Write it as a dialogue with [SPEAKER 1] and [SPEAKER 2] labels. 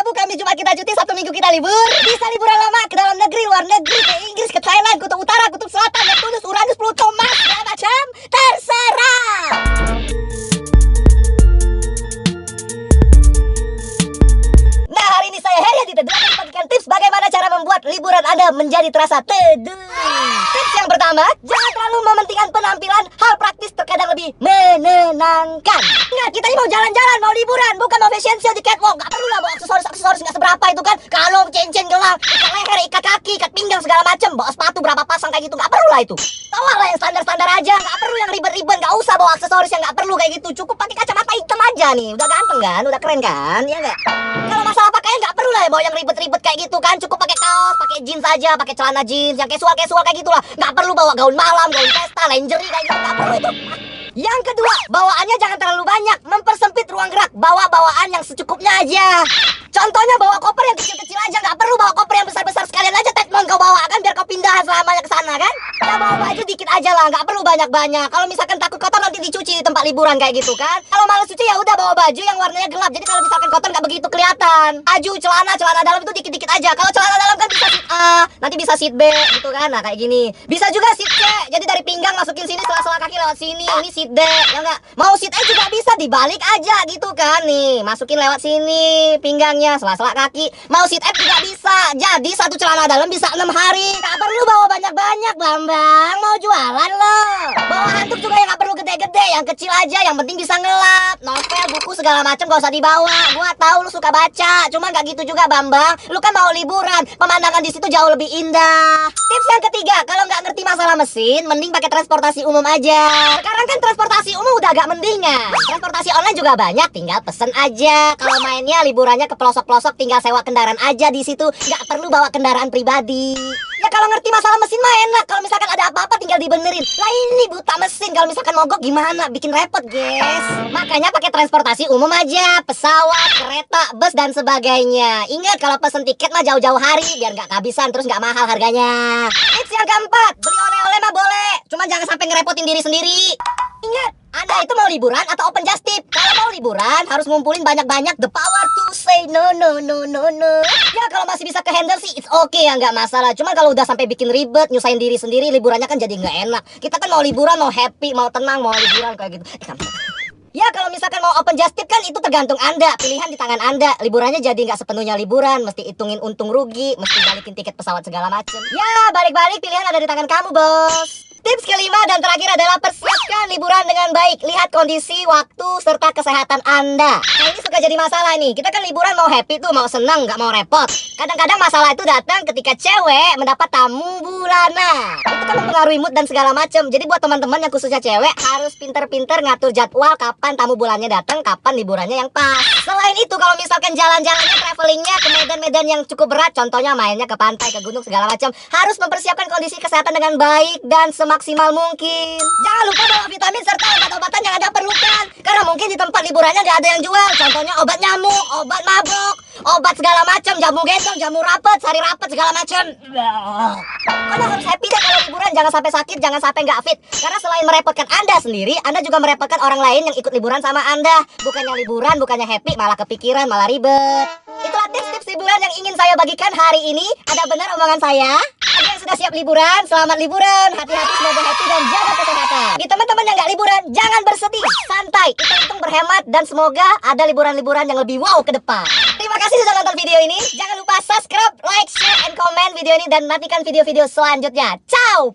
[SPEAKER 1] Rabu, Kamis, Jumat kita cuti, Sabtu Minggu kita libur. Bisa liburan lama ke dalam negeri, luar negeri, ke Inggris, ke Thailand, kutub utara, kutub selatan, Neptunus, Uranus, Pluto, Mars, segala macam. Terserah. Nah, hari ini saya Heri Aditya akan membagikan tips bagaimana cara membuat liburan Anda menjadi terasa teduh. Tips yang pertama, jangan terlalu mementingkan penampilan, hal praktis terkadang lebih menenangkan. Ingat, kita ini mau jalan-jalan, mau liburan, bukan mau fashion show di catwalk. Gak perlu lah bawa aksesoris nggak seberapa itu kan. Kalung, cincin, gelang, ikat leher, ikat kaki, ikat pinggang, segala macem. Bawa sepatu berapa pasang kayak gitu, gak perlu lah itu. Bawa lah yang standar-standar aja, gak perlu yang ribet-ribet, gak usah bawa aksesoris yang gak perlu kayak gitu. Cukup pakai kacamata hitam aja nih, udah ganteng kan, udah keren kan, ya gak? Kalau masalah pakaian gak perlu lah ya bawa yang ribet-ribet kayak gitu kan. Cukup pakai kaos, pakai jeans aja, pakai celana jeans yang casual kayak gitulah. Gak perlu bawa gaun malam, gaun pesta, lingerie kayak gitu, gak perlu itu. Yang kedua, bawaannya jangan terlalu banyak, mempersempit ruang gerak. Bawa bawaan yang secukupnya aja. Contohnya bawa koper yang kecil-kecil aja, nggak perlu bawa koper yang besar-besar. Sekalian aja teknon kau bawa kan, biar kau pindah selamanya ke sana kan. Ya bawa baju dikit aja lah, nggak perlu banyak-banyak. Kalau misalkan takut kotor nanti dicuci di tempat liburan kayak gitu kan. Kalau malas cuci ya udah bawa baju yang warnanya gelap. Jadi kalau misalkan kotor nggak begitu kelihatan. Baju, celana dalam itu dikit-dikit aja. Kalau celana dalam kan bisa seat A, nanti bisa seat B gitu kan. Nah kayak gini. Bisa juga seat C. Jadi dari pinggang masukin sini, sela-sela kaki lewat sini. Ini seat D, ya nggak? Mau seat A juga bisa dibalik aja gitu kan. Nih, masukin lewat sini pinggangnya, sela-sela kaki. Mau seat F juga bisa. Jadi satu celana dalam bisa 6 hari. Gak perlu bawa banyak-banyak, Bambang. Mau jualan loh. Bawa handuk juga yang gak perlu gede-gede, yang kecil aja, yang penting bisa ngelap. Novel, buku segala macam gak usah dibawa. Gua tahu lu suka baca, cuma gak gitu juga, Bambang. Lu kan mau liburan, pemandangan di situ jauh lebih indah. Tips yang ketiga, kalau nggak ngerti masalah mesin, mending pakai transportasi umum aja. Sekarang kan transportasi umum udah agak mendingan. Transportasi online juga banyak, tinggal pesen aja. Kalau mainnya liburannya ke pelosok-pelosok, tinggal sewa kendaraan aja di situ, nggak perlu bawa kendaraan pribadi. Ya kalau ngerti masalah mesin mah enak. Kalau misalkan ada apa-apa tinggal dibenerin. Lah ini buta mesin, kalau misalkan mogok gimana? Bikin repot, guys. Makanya pakai transportasi umum aja, pesawat, kereta, bus dan sebagainya. Ingat kalau pesen tiket mah jauh-jauh hari biar nggak kehabisan terus nggak mahal harganya. Tips yang keempat, beli oleh-oleh mah boleh, cuman jangan sampai ngerepotin diri sendiri. Ingat, Anda itu mau liburan atau open just tip? Kalau mau liburan harus ngumpulin banyak-banyak, the power to say no. Ya kalau masih bisa ke handle sih it's okay ya, nggak masalah. Cuman kalau udah sampai bikin ribet, nyusahin diri sendiri, liburannya kan jadi nggak enak. Kita kan mau liburan, mau happy, mau tenang, mau liburan kayak gitu. Ya kalau misalkan mau open just tip kan itu tergantung Anda, pilihan di tangan Anda. Liburannya jadi nggak sepenuhnya liburan, mesti hitungin untung rugi, mesti balikin tiket pesawat segala macem. Ya balik-balik pilihan ada di tangan kamu, bos. Tips kelima dan terakhir adalah persiapkan liburan dengan baik. Lihat kondisi, waktu, serta kesehatan Anda. Nah ini suka jadi masalah nih. Kita kan liburan mau happy tuh, mau seneng, nggak mau repot. Kadang-kadang masalah itu datang ketika cewek mendapat tamu bulanan. Itu kan mempengaruhi mood dan segala macam. Jadi buat teman-teman yang khususnya cewek harus pinter-pinter ngatur jadwal kapan tamu bulannya datang, kapan liburannya yang pas. Selain itu kalau misalkan jalan-jalannya, travelingnya ke medan-medan yang cukup berat, contohnya mainnya ke pantai, ke gunung segala macam, harus mempersiapkan kondisi kesehatan dengan baik dan maksimal mungkin. Jangan lupa bawa vitamin serta obat-obatan yang Anda perlukan. Karena mungkin di tempat liburannya nggak ada yang jual. Contohnya obat nyamuk, obat mabuk, obat segala macam, jamu gendong, jamu rapet, sari rapet segala macam. Pokoknya harus happy deh kalau liburan. Jangan sampai sakit, jangan sampai nggak fit. Karena selain merepotkan Anda sendiri, Anda juga merepotkan orang lain yang ikut liburan sama Anda. Bukannya liburan, bukannya happy, malah kepikiran, malah ribet. Itulah tips-tips liburan yang ingin saya bagikan hari ini. Ada benar omongan saya? Ada yang sudah siap liburan? Selamat liburan. Hati-hati, semoga happy dan jaga kesehatan. Di teman-teman yang nggak liburan, jangan bersedih, santai, hitung-hitung berhemat, dan semoga ada liburan-liburan yang lebih wow ke depan. Terima kasih sudah nonton video ini. Jangan lupa subscribe, like, share, and comment video ini dan nantikan video-video selanjutnya. Ciao.